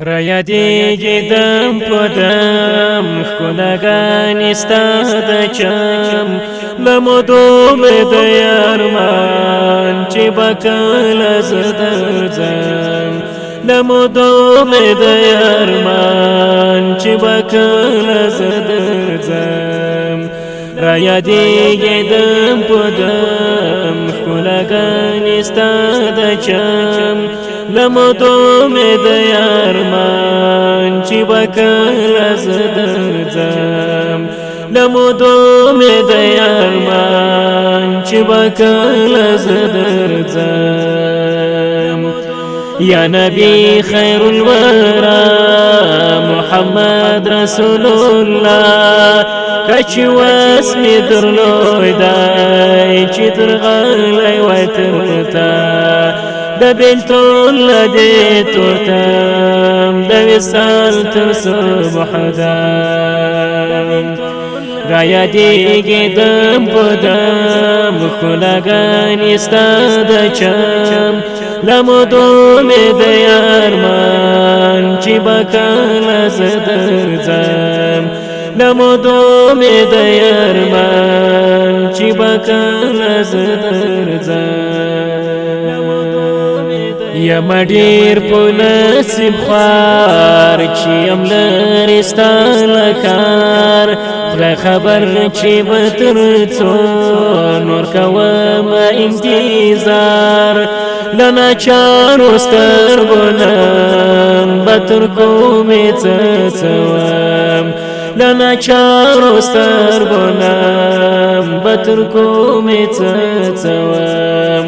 را یادېږي دم په دم ښکلاګانې ستا د چم له مودو مې د یارمان چې به کله زه درځم له مودو مې د یارمان چې به کله زه درځم را یادېږي دم په دم ښکلاګانې ستا د چم له مودو مې د یارمان چې به کله زه درځم له مودو مې د یارمان چې به کله زه درځم یا نبی خیر الورى محمد رسول الله کچ واس می درلودای چې درغلی وای ترتا د بیلتون لدې تورتم د وصال تر صبحدم را یادېږي دم په دم ښکلاګانې ستا د چم له مودو مې د یارمان چې به کله زه درځم له مودو مې د یارمان چې به کله زه درځم یم ډېر په نصیب خوار چې یم لرې ستا له کار خدای خبر چې به تر څو نور کومه انتظار له ناچارو سترګو نه به تر کومې څڅوم له ناچارو سترګو نه به تر کومې څڅوم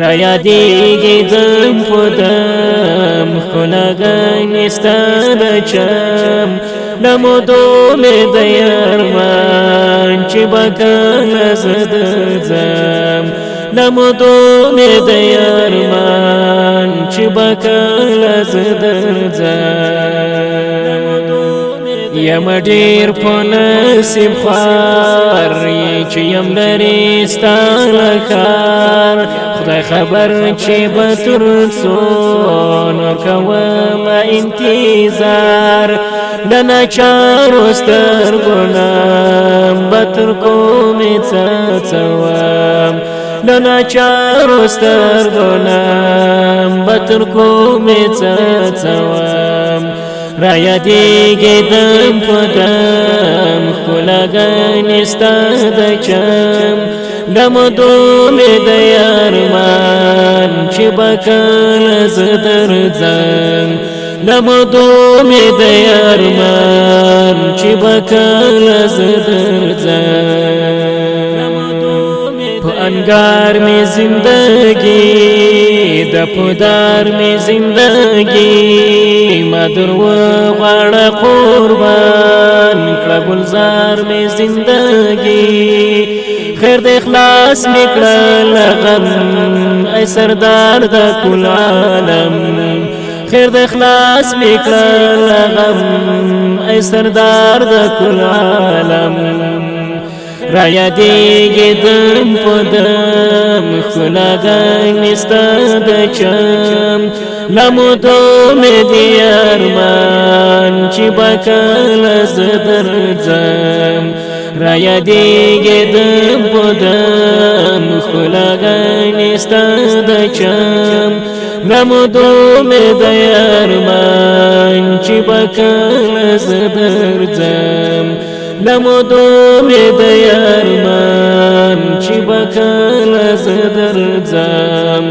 را یادېږي دم په دم ښکلاګانې ستا د چم له مودو مې د یارمان چې به کله زه درځم له مودو مې د یارمان چې به کله زه درځم یم ډېر په نصیب خوار چې یم لرې ستا له کار خدای خبر چې به تر څو نور کومه انتظار د ناچارو سترګو نه به تر کومې څڅوم د ناچارو سترګو نه به تر کومې څڅوم را یادېږي دم په دم ښکلاګانې ستا د چم له مودو مې د یارمان چې به کله زه درځم له مودو مې د یارمان چې به کله زه درځم په انګار مې زندګي د پودار مې زندگی ما در وغواړه قربان کړه گلزار مې زندگی خیر د اخلاص مې کړه لغم ای سردار د کل عالم خیر د اخلاص مې کړه لغم ای سردار د کل عالم را یادېږي دم په دم ښکلاګانې ستا د چم له مودو مې د یارمان چې به کله زه درځم را یادېږي دم په دم ښکلاګانې ستا د چم له مودو مې د یارمان چې به کله زه درځم له مودو مې د یارمان چې به کله زه درځم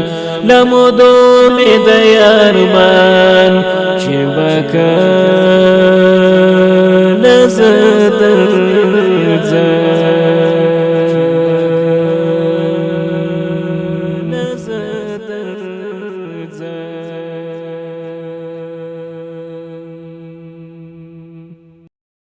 له مودو مې د یارمان چې به کله